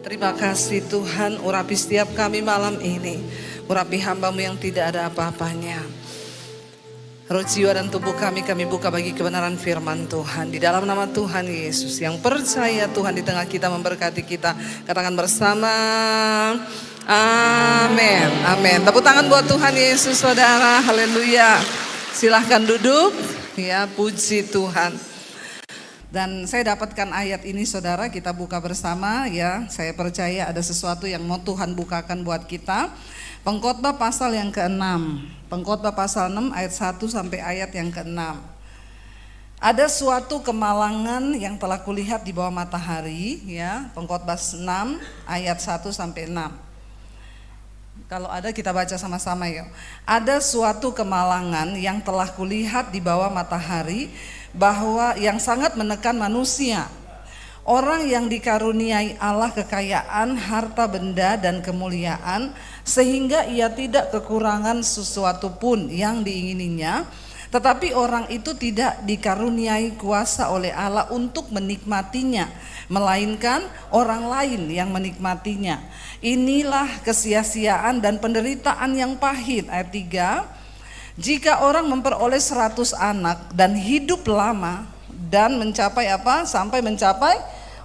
Terima kasih Tuhan, urapi setiap kami malam ini. Urapi hamba-Mu yang tidak ada apa-apanya. Roh, jiwa dan tubuh kami buka bagi kebenaran firman Tuhan. Di dalam nama Tuhan Yesus, yang percaya Tuhan di tengah kita memberkati kita. Katakan bersama, amin, amin. Tepuk tangan buat Tuhan Yesus saudara, haleluya. Silahkan duduk, ya, puji Tuhan. Dan saya dapatkan ayat ini saudara, kita buka bersama ya. Saya percaya ada sesuatu yang mau Tuhan bukakan buat kita. Pengkhotbah pasal yang ke-6. Pengkhotbah pasal 6 ayat 1 sampai ayat yang ke-6. Ada suatu kemalangan yang telah kulihat di bawah matahari ya. Pengkhotbah 6 ayat 1 sampai 6. Kalau ada kita baca sama-sama yuk. Ada suatu kemalangan yang telah kulihat di bawah matahari, bahwa yang sangat menekan manusia. Orang yang dikaruniai Allah kekayaan, harta benda dan kemuliaan, sehingga ia tidak kekurangan sesuatu pun yang diingininya. Tetapi orang itu tidak dikaruniai kuasa oleh Allah untuk menikmatinya, melainkan orang lain yang menikmatinya. Inilah kesia-siaan dan penderitaan yang pahit. Ayat 3. Jika orang memperoleh 100 anak dan hidup lama dan mencapai apa? Sampai mencapai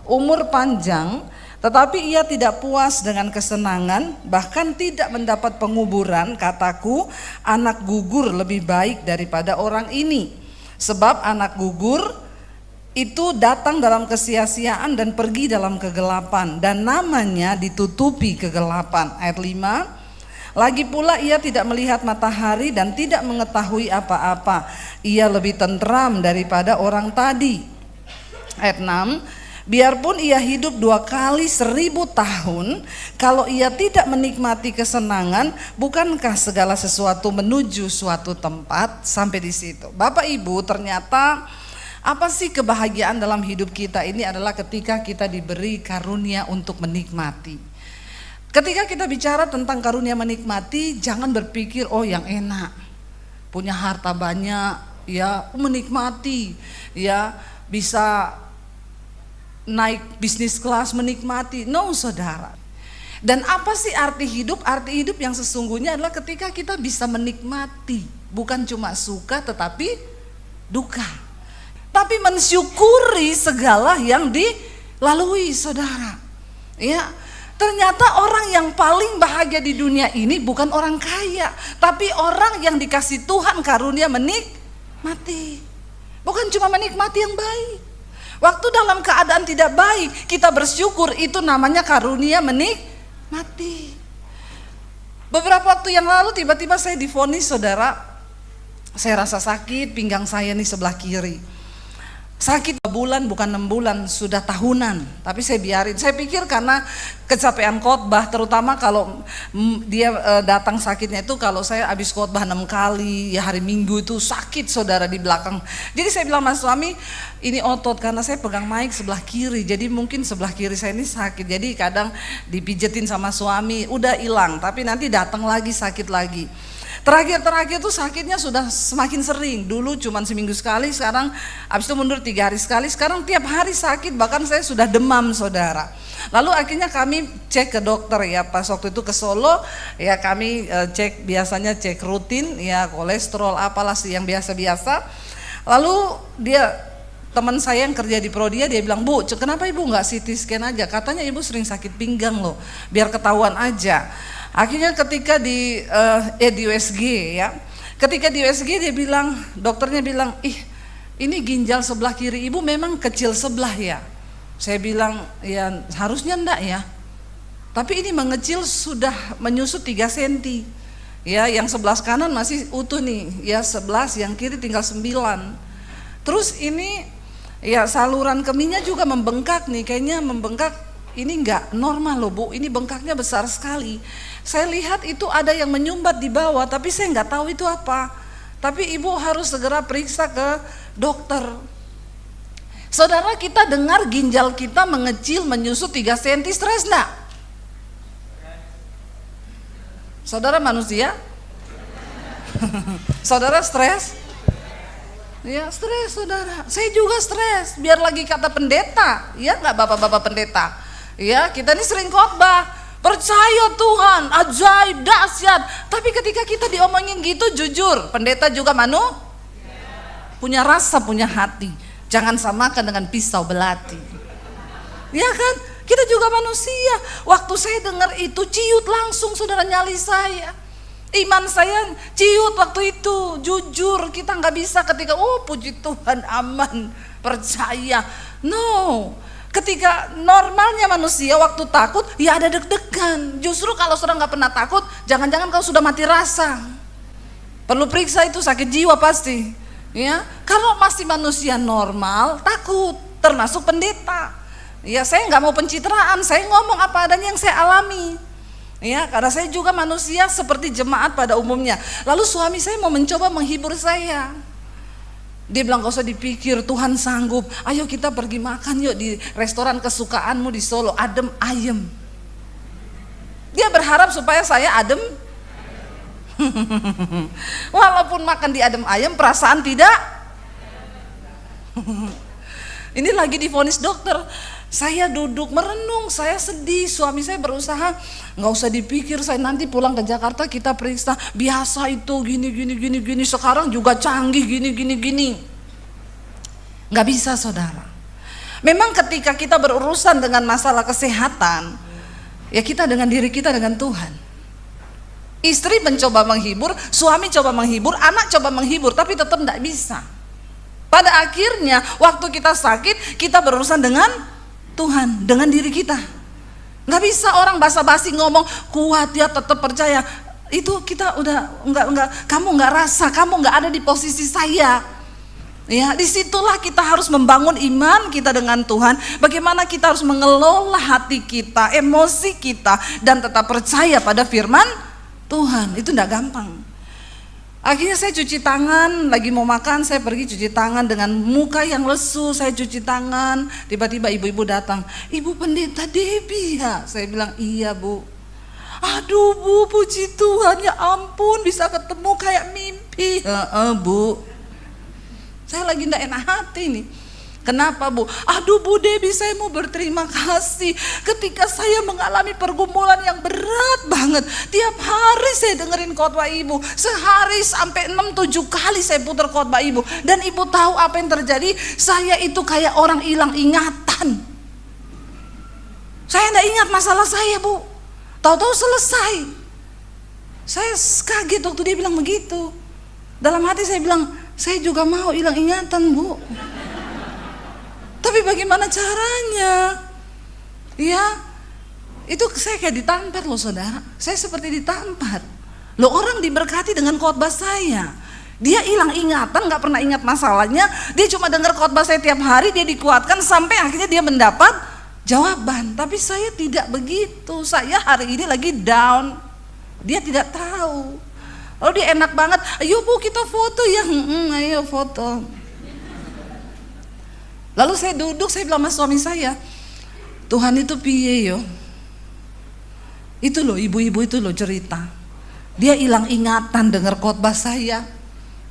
umur panjang, tetapi ia tidak puas dengan kesenangan, bahkan tidak mendapat penguburan, kataku, anak gugur lebih baik daripada orang ini. Sebab anak gugur itu datang dalam kesia-siaan dan pergi dalam kegelapan, dan namanya ditutupi kegelapan. Ayat 5. Lagi pula ia tidak melihat matahari dan tidak mengetahui apa-apa. Ia lebih tentram daripada orang tadi. Ayat 6. Biarpun ia hidup 2 kali 1000 tahun, kalau ia tidak menikmati kesenangan, bukankah segala sesuatu menuju suatu tempat? Sampai di situ. Bapak Ibu, ternyata apa sih kebahagiaan dalam hidup kita ini adalah ketika kita diberi karunia untuk menikmati. Ketika kita bicara tentang karunia menikmati, jangan berpikir oh yang enak, punya harta banyak, ya menikmati, ya bisa naik bisnis kelas menikmati. No saudara. Dan apa sih arti hidup? Arti hidup yang sesungguhnya adalah ketika kita bisa menikmati, bukan cuma suka tetapi duka. Tapi mensyukuri segala yang dilalui saudara. Ya. Ternyata orang yang paling bahagia di dunia ini bukan orang kaya, tapi orang yang dikasih Tuhan karunia menikmati. Bukan cuma menikmati yang baik. Waktu dalam keadaan tidak baik, kita bersyukur, itu namanya karunia menikmati. Beberapa waktu yang lalu tiba-tiba saya divonis saudara, saya rasa sakit, pinggang saya nih sebelah kiri. Sakit 2 bulan bukan 6 bulan, sudah tahunan. Tapi saya biarin. Saya pikir karena kecapean khotbah, terutama kalau dia datang sakitnya itu kalau saya habis khotbah 6 kali, ya hari Minggu itu sakit saudara di belakang. Jadi saya bilang sama suami, ini otot karena saya pegang mic sebelah kiri. Jadi mungkin sebelah kiri saya ini sakit. Jadi kadang dipijetin sama suami, udah hilang, tapi nanti datang lagi sakit lagi. Terakhir tuh sakitnya sudah semakin sering. Dulu cuma seminggu sekali, sekarang habis itu mundur 3 hari sekali. Sekarang tiap hari sakit, bahkan saya sudah demam saudara. Lalu akhirnya kami cek ke dokter ya, pas waktu itu ke Solo ya, kami cek, biasanya cek rutin ya, kolesterol apalah sih yang biasa-biasa. Lalu teman saya yang kerja di Prodia, dia bilang, Bu, kenapa ibu nggak CT scan aja? Katanya ibu sering sakit pinggang loh, biar ketahuan aja. Akhirnya ketika di USG ya, ketika di USG dia bilang, dokternya bilang, ini ginjal sebelah kiri ibu memang kecil sebelah ya. Saya bilang, ya harusnya enggak ya. Tapi ini mengecil sudah menyusut 3 cm. Ya, yang sebelah kanan masih utuh nih, ya 11, yang kiri tinggal 9. Terus ini ya saluran kemihnya juga membengkak nih, kayaknya membengkak. Ini enggak normal loh Bu, ini bengkaknya besar sekali. Saya lihat itu ada yang menyumbat di bawah, tapi saya nggak tahu itu apa. Tapi ibu harus segera periksa ke dokter. Saudara, kita dengar ginjal kita mengecil, menyusut 3 cm, stres enggak? Saudara manusia? Saudara stres? Ya stres saudara, saya juga stres. Biar lagi kata pendeta, ya nggak bapak-bapak pendeta? Ya, kita ini sering khotbah, percaya Tuhan, ajaib, dahsyat. Tapi ketika kita diomongin gitu, jujur, pendeta juga punya rasa, punya hati. Jangan samakan dengan pisau belati. Ya kan? Kita juga manusia. Waktu saya dengar itu, ciut langsung saudara nyali saya. Iman saya ciut waktu itu. Jujur, kita nggak bisa ketika, oh puji Tuhan, aman, percaya. No. Ketika normalnya manusia waktu takut, ya ada deg-degan. Justru kalau sudah nggak pernah takut, jangan-jangan kau sudah mati rasa. Perlu periksa itu, sakit jiwa pasti. Ya, kalau masih manusia normal, takut, termasuk pendeta. Ya, saya nggak mau pencitraan, saya ngomong apa adanya yang saya alami. Ya, karena saya juga manusia seperti jemaat pada umumnya. Lalu suami saya mau mencoba menghibur saya. Dia bilang, gak usah dipikir, Tuhan sanggup. Ayo kita pergi makan yuk di restoran kesukaanmu di Solo, adem ayem. Dia berharap supaya saya adem. Walaupun makan di adem ayem, perasaan tidak. Ini lagi divonis dokter. Saya duduk merenung, saya sedih. Suami saya berusaha, nggak usah dipikir, saya nanti pulang ke Jakarta kita periksa. Biasa itu gini. Sekarang juga canggih gini. Nggak bisa saudara. Memang ketika kita berurusan dengan masalah kesehatan, ya kita dengan diri kita dengan Tuhan. Istri mencoba menghibur, suami coba menghibur, anak coba menghibur, tapi tetap nggak bisa. Pada akhirnya waktu kita sakit, kita berurusan dengan Tuhan, dengan diri kita. Nggak bisa orang basa-basi ngomong kuat ya, tetap percaya. Itu kita udah nggak, kamu nggak rasa, kamu nggak ada di posisi saya. Ya, disitulah kita harus membangun iman kita dengan Tuhan. Bagaimana kita harus mengelola hati kita, emosi kita, dan tetap percaya pada firman Tuhan. Itu nggak gampang. Akhirnya saya cuci tangan, lagi mau makan, saya pergi cuci tangan dengan muka yang lesu, saya cuci tangan. Tiba-tiba ibu-ibu datang, Ibu Pendeta Debbie ya? Saya bilang, iya Bu. Aduh Bu, puji Tuhan, ya ampun bisa ketemu kayak mimpi. Bu, saya lagi nggak enak hati nih. Kenapa Bu? Aduh Bu Debbie, saya mau berterima kasih. Ketika saya mengalami pergumulan yang berat banget, tiap hari saya dengerin khotbah Ibu. Sehari sampai 6-7 kali saya putar khotbah Ibu. Dan Ibu tahu apa yang terjadi? Saya itu kayak orang hilang ingatan. Saya tidak ingat masalah saya Bu. Tahu-tahu selesai. Saya kaget waktu dia bilang begitu. Dalam hati saya bilang, saya juga mau hilang ingatan Bu. Tapi bagaimana caranya? Ya, itu saya kayak ditampar loh saudara. Saya seperti ditampar. Loh, orang diberkati dengan khotbah saya. Dia hilang ingatan, gak pernah ingat masalahnya. Dia cuma dengar khotbah saya tiap hari, dia dikuatkan sampai akhirnya dia mendapat jawaban. Tapi saya tidak begitu. Saya hari ini lagi down. Dia tidak tahu. Lalu dia enak banget, ayo Bu kita foto ya. Ayo foto. Lalu saya duduk, saya bilang sama suami saya, Tuhan itu piye yo? Itu loh ibu-ibu itu loh cerita. Dia hilang ingatan dengar khotbah saya.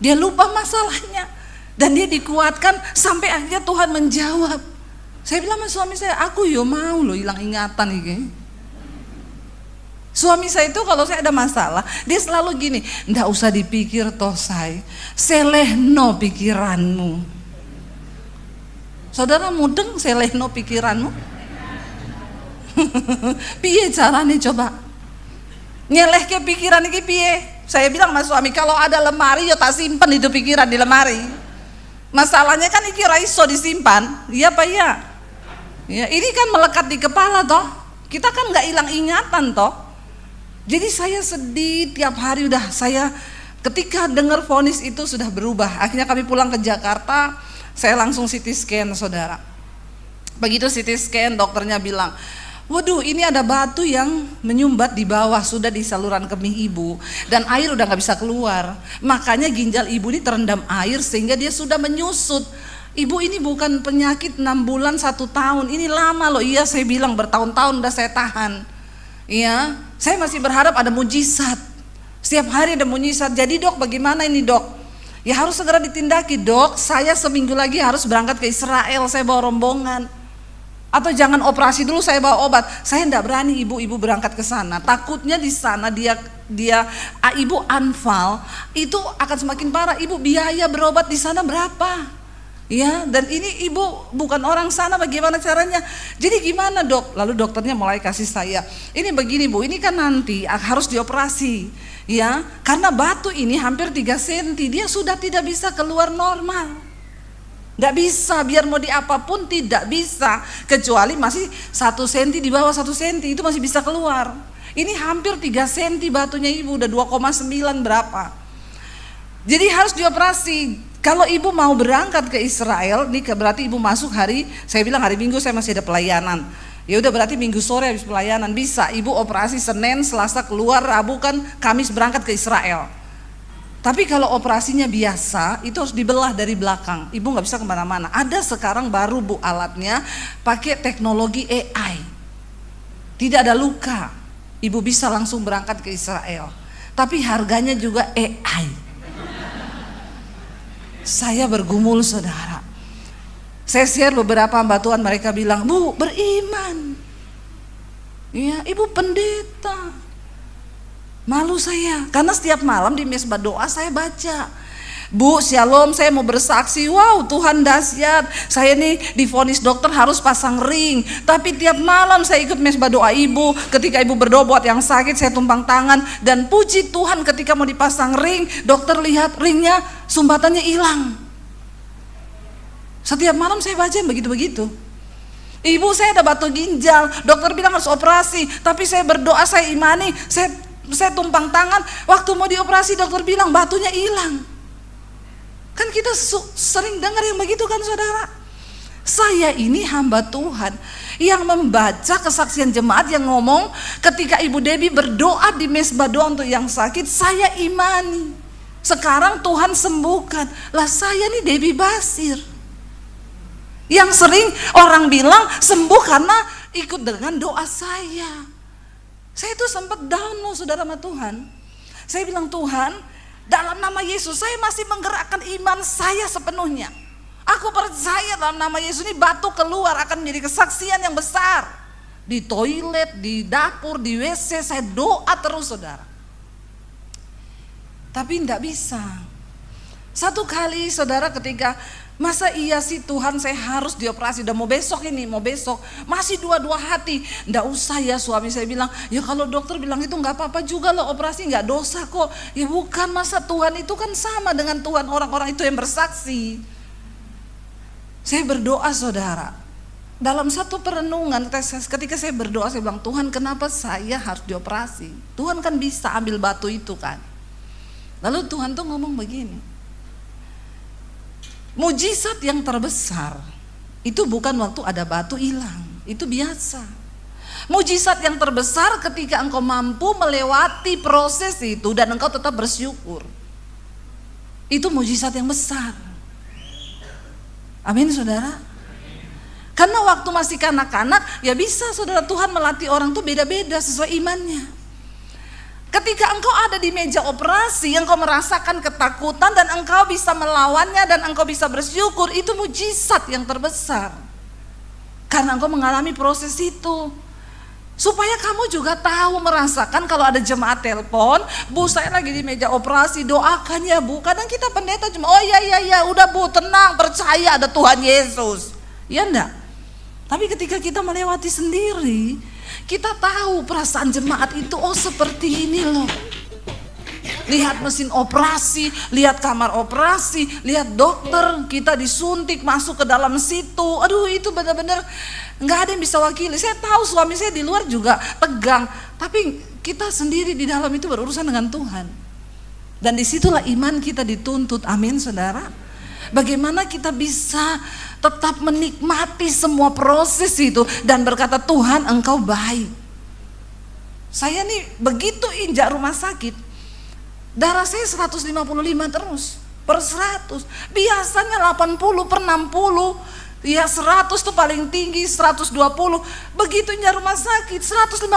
Dia lupa masalahnya dan dia dikuatkan sampai akhirnya Tuhan menjawab. Saya bilang sama suami saya, aku yo mau loh hilang ingatan ini. Suami saya itu kalau saya ada masalah, dia selalu gini, ndak usah dipikir toh say, selehno pikiranmu. Saudara mudeng selehno pikiranmu? Piye caranya coba? Nyeleh ke pikiran ini piye? Saya bilang sama suami, kalau ada lemari ya tak simpen itu pikiran di lemari. Masalahnya kan iki ora iso disimpan. Iya Pak ya? Ya, ini kan melekat di kepala toh. Kita kan nggak hilang ingatan toh. Jadi saya sedih tiap hari udah saya ketika dengar vonis itu sudah berubah. Akhirnya kami pulang ke Jakarta. Saya langsung CT scan saudara. Begitu CT scan dokternya bilang, waduh ini ada batu yang menyumbat di bawah, sudah di saluran kemih ibu. Dan air udah gak bisa keluar. Makanya ginjal ibu ini terendam air sehingga dia sudah menyusut. Ibu ini bukan penyakit 6 bulan 1 tahun, ini lama loh. Iya saya bilang bertahun-tahun udah saya tahan. Iya, saya masih berharap ada mujizat. Setiap hari ada mujizat. Jadi dok bagaimana ini dok? Ya harus segera ditindaki dok, saya seminggu lagi harus berangkat ke Israel, saya bawa rombongan. Atau jangan operasi dulu, saya bawa obat. Saya enggak berani ibu-ibu berangkat ke sana. Takutnya di sana ibu anfal, itu akan semakin parah. Ibu biaya berobat di sana berapa? Ya, dan ini ibu bukan orang sana, bagaimana caranya? Jadi gimana dok? Lalu dokternya mulai kasih saya, ini begini bu, ini kan nanti harus dioperasi, ya, karena batu ini hampir 3 cm, dia sudah tidak bisa keluar normal, nggak bisa, biar mau diapapun tidak bisa, kecuali masih 1 cm, di bawah 1 cm itu masih bisa keluar. Ini hampir 3 cm batunya ibu, udah 2,9 berapa. Jadi harus dioperasi. Kalau ibu mau berangkat ke Israel, nih berarti ibu masuk saya bilang hari Minggu saya masih ada pelayanan. Ya udah berarti Minggu sore habis pelayanan bisa. Ibu operasi Senin, Selasa keluar, Rabu kan Kamis berangkat ke Israel. Tapi kalau operasinya biasa, itu harus dibelah dari belakang. Ibu nggak bisa kemana-mana. Ada sekarang baru bu alatnya, pakai teknologi AI. Tidak ada luka, ibu bisa langsung berangkat ke Israel. Tapi harganya juga AI. Saya bergumul saudara. Saya share beberapa hamba Tuhan, mereka bilang, bu beriman. Ya, ibu pendeta. Malu saya, karena setiap malam di mesbah doa saya baca, bu shalom saya mau bersaksi, wow Tuhan dahsyat, saya nih divonis dokter harus pasang ring, tapi tiap malam saya ikut mesbah doa ibu, ketika ibu berdoa buat yang sakit saya tumpang tangan, dan puji Tuhan ketika mau dipasang ring, dokter lihat ringnya sumbatannya hilang. Setiap malam saya baca begitu-begitu. Ibu saya ada batu ginjal, dokter bilang harus operasi, tapi saya berdoa, saya imani, saya tumpang tangan, waktu mau dioperasi dokter bilang batunya hilang. Kan kita sering dengar yang begitu kan saudara. Saya ini hamba Tuhan yang membaca kesaksian jemaat yang ngomong ketika Ibu Debbie berdoa di mesbah doa untuk yang sakit, saya imani. Sekarang Tuhan sembuhkan. Lah saya nih Debbie Basir, yang sering orang bilang sembuh karena ikut dengan doa saya. Saya tuh sempat down loh saudara sama Tuhan. Saya bilang, Tuhan, dalam nama Yesus saya masih menggerakkan iman saya sepenuhnya. Aku percaya dalam nama Yesus ini batu keluar akan menjadi kesaksian yang besar. Di toilet, di dapur, di WC saya doa terus saudara. Tapi enggak bisa. Satu kali saudara ketika, masa iya sih Tuhan saya harus dioperasi, udah mau besok ini, mau besok, masih dua-dua hati, nggak usah ya. Suami saya bilang, ya kalau dokter bilang itu nggak apa-apa juga loh, operasi nggak dosa kok. Ya bukan, masa Tuhan itu kan sama dengan Tuhan orang-orang itu yang bersaksi. Saya berdoa saudara, dalam satu perenungan ketika saya berdoa saya bilang, Tuhan kenapa saya harus dioperasi? Tuhan kan bisa ambil batu itu kan. Lalu Tuhan tuh ngomong begini, mujizat yang terbesar itu bukan waktu ada batu hilang, itu biasa. Mujizat yang terbesar ketika engkau mampu melewati proses itu dan engkau tetap bersyukur. Itu mujizat yang besar. Amin saudara. Karena waktu masih kanak-kanak ya bisa saudara, Tuhan melatih orang tuh beda-beda sesuai imannya. Ketika engkau ada di meja operasi, engkau merasakan ketakutan dan engkau bisa melawannya dan engkau bisa bersyukur, itu mujizat yang terbesar. Karena engkau mengalami proses itu. Supaya kamu juga tahu, merasakan kalau ada jemaat telepon, bu saya lagi di meja operasi, doakan ya bu. Kadang kita pendeta cuma, oh iya udah bu tenang, percaya ada Tuhan Yesus. Ya enggak? Tapi ketika kita melewati sendiri, kita tahu perasaan jemaat itu, oh seperti ini loh. Lihat mesin operasi, lihat kamar operasi, lihat dokter, kita disuntik masuk ke dalam situ. Aduh itu benar-benar nggak ada yang bisa wakili. Saya tahu suami saya di luar juga tegang, tapi kita sendiri di dalam itu berurusan dengan Tuhan. Dan disitulah iman kita dituntut. Amin saudara. Bagaimana kita bisa tetap menikmati semua proses itu dan berkata, Tuhan engkau baik. Saya nih begitu injak rumah sakit, darah saya 155 terus per 100. Biasanya 80 per 60. Ya 100 tuh paling tinggi, 120. Begitu injak rumah sakit 155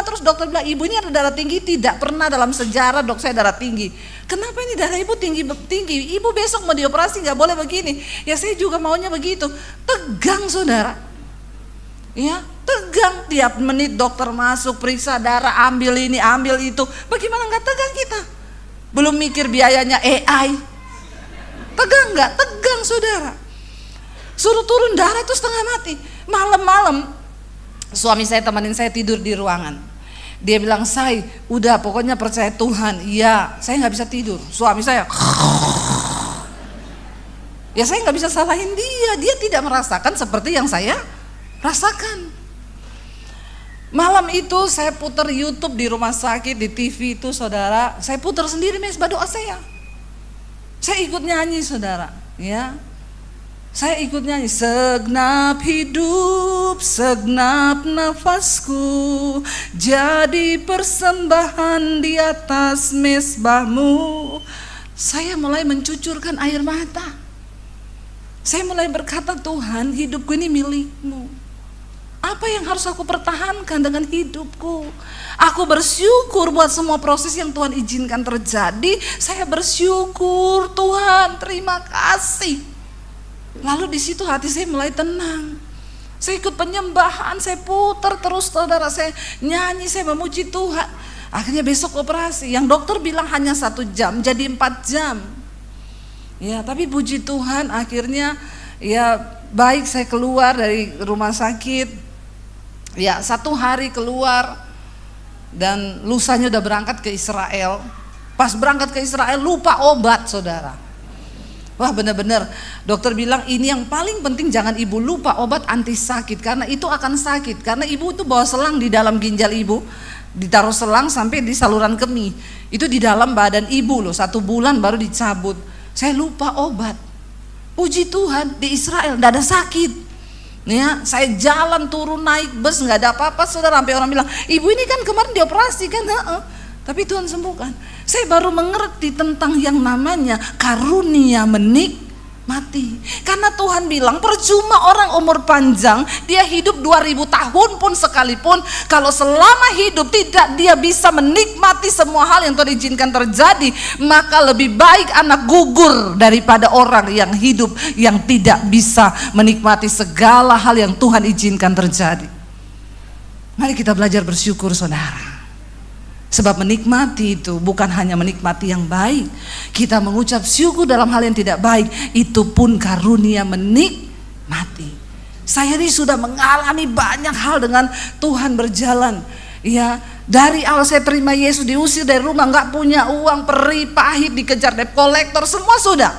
terus. Dokter bilang, ibu ini ada darah tinggi. Tidak pernah dalam sejarah dok saya darah tinggi. Kenapa ini darah ibu tinggi? Ibu besok mau dioperasi gak boleh begini. Ya saya juga maunya begitu. Tegang saudara. Ya, tegang tiap menit dokter masuk, periksa darah, ambil ini, ambil itu. Bagaimana nggak tegang kita? Belum mikir biayanya AI. Tegang nggak? Tegang saudara. Suruh turun darah itu setengah mati. Malam-malam suami saya temenin saya tidur di ruangan. Dia bilang, "Say, udah pokoknya percaya Tuhan." Iya, saya nggak bisa tidur. Suami saya, ya saya nggak bisa salahin dia. Dia tidak merasakan seperti yang saya rasakan. Malam itu saya putar YouTube di rumah sakit, di TV itu saudara, saya putar sendiri mesbah doa saya. Saya ikut nyanyi saudara, ya. Saya ikut nyanyi, segenap hidup, segenap nafasku, jadi persembahan di atas mesbahmu. Saya mulai mencucurkan air mata. Saya mulai berkata, Tuhan, hidupku ini milikmu. Apa yang harus aku pertahankan dengan hidupku? Aku bersyukur buat semua proses yang Tuhan izinkan terjadi. Saya bersyukur, Tuhan, terima kasih. Lalu di situ hati saya mulai tenang. Saya ikut penyembahan, saya putar terus saudara, saya nyanyi, saya memuji Tuhan. Akhirnya besok operasi, yang dokter bilang hanya 1 jam, jadi 4 jam. Ya, tapi puji Tuhan akhirnya ya baik, saya keluar dari rumah sakit. Ya, 1 hari keluar dan lusanya udah berangkat ke Israel. Pas berangkat ke Israel lupa obat saudara. Wah, benar-benar dokter bilang ini yang paling penting, jangan ibu lupa obat anti sakit, karena itu akan sakit. Karena ibu itu bawa selang di dalam ginjal ibu, ditaruh selang sampai di saluran kemih. Itu di dalam badan ibu loh, 1 bulan baru dicabut. Saya lupa obat. Puji Tuhan di Israel tidak ada sakit. Ya, saya jalan turun naik bus nggak ada apa-apa saudara, sampai orang bilang, "Ibu ini kan kemarin dioperasi kan?" Tapi Tuhan sembuhkan. Saya baru mengerti tentang yang namanya karunia menikmati. Karena Tuhan bilang percuma orang umur panjang, dia hidup 2000 tahun pun sekalipun, kalau selama hidup tidak dia bisa menikmati semua hal yang Tuhan izinkan terjadi, maka lebih baik anak gugur daripada orang yang hidup yang tidak bisa menikmati segala hal yang Tuhan izinkan terjadi. Mari kita belajar bersyukur saudara. Sebab menikmati itu bukan hanya menikmati yang baik, kita mengucap syukur dalam hal yang tidak baik, itu pun karunia menikmati. Saya ini sudah mengalami banyak hal dengan Tuhan berjalan. Ya, dari awal saya terima Yesus, diusir dari rumah, nggak punya uang, perih, pahit, dikejar debt collector, semua sudah.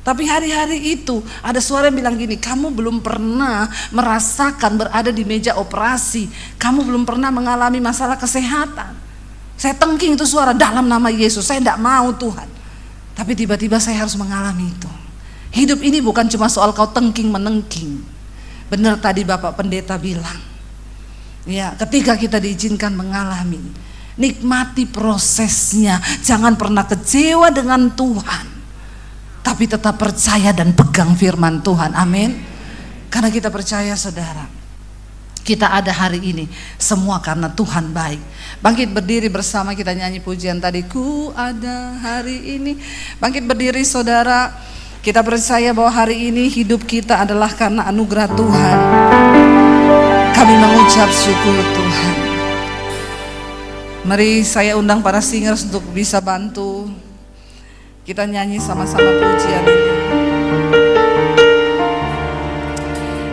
Tapi hari-hari itu ada suara yang bilang gini, kamu belum pernah merasakan berada di meja operasi, kamu belum pernah mengalami masalah kesehatan. Saya tengking itu suara, dalam nama Yesus saya tidak mau Tuhan. Tapi tiba-tiba saya harus mengalami itu. Hidup ini bukan cuma soal kau tengking menengking. Benar tadi Bapak Pendeta bilang, ya, ketika kita diizinkan mengalami, nikmati prosesnya. Jangan pernah kecewa dengan Tuhan, tapi tetap percaya dan pegang firman Tuhan. Amin. Karena kita percaya saudara, kita ada hari ini semua karena Tuhan baik. Bangkit berdiri bersama, kita nyanyi pujian tadi, ku ada hari ini. Bangkit berdiri saudara, kita percaya bahwa hari ini hidup kita adalah karena anugerah Tuhan. Kami mengucap syukur Tuhan. Mari saya undang para singers untuk bisa bantu kita nyanyi sama-sama pujian ini.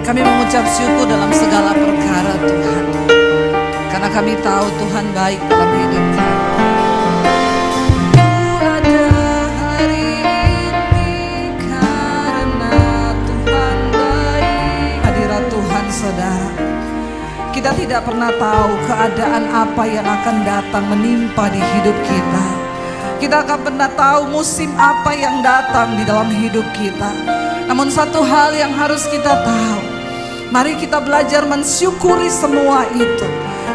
Kami mengucap syukur dalam segala perkara Tuhan, karena kami tahu Tuhan baik dalam hidup kami. Ku ada hari ini karena Tuhan baik. Hadirat Tuhan saudara, kita tidak pernah tahu keadaan apa yang akan datang menimpa di hidup kita. Kita akan pernah tahu musim apa yang datang di dalam hidup kita. Namun satu hal yang harus kita tahu, mari kita belajar mensyukuri semua itu.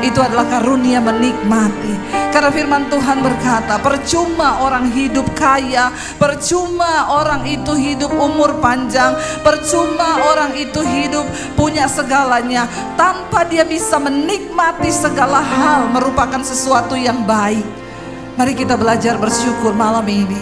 Itu adalah karunia menikmati. Karena firman Tuhan berkata, percuma orang hidup kaya, percuma orang itu hidup umur panjang, percuma orang itu hidup punya segalanya, tanpa dia bisa menikmati segala hal merupakan sesuatu yang baik. Mari kita belajar bersyukur malam ini.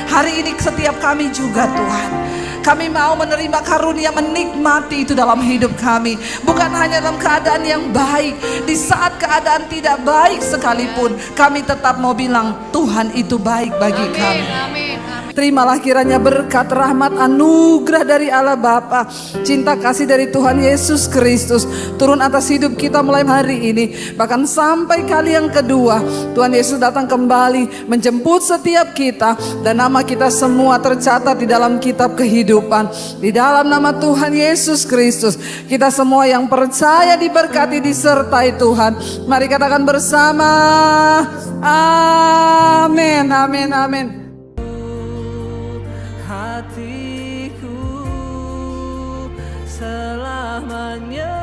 Hari ini setiap kami juga Tuhan, Kami mau menerima karunia menikmati itu dalam hidup kami. Bukan hanya dalam keadaan yang baik, di saat keadaan tidak baik sekalipun, kami tetap mau bilang Tuhan itu baik bagi kami. Terimalah kiranya berkat, rahmat, anugerah dari Allah Bapa, cinta kasih dari Tuhan Yesus Kristus turun atas hidup kita mulai hari ini, bahkan sampai kali yang kedua Tuhan Yesus datang kembali menjemput setiap kita, dan nama kita semua tercatat di dalam kitab kehidupan. Di dalam nama Tuhan Yesus Kristus, kita semua yang percaya diberkati, disertai Tuhan. Mari katakan bersama, amin, amin, amin. Hatiku selamanya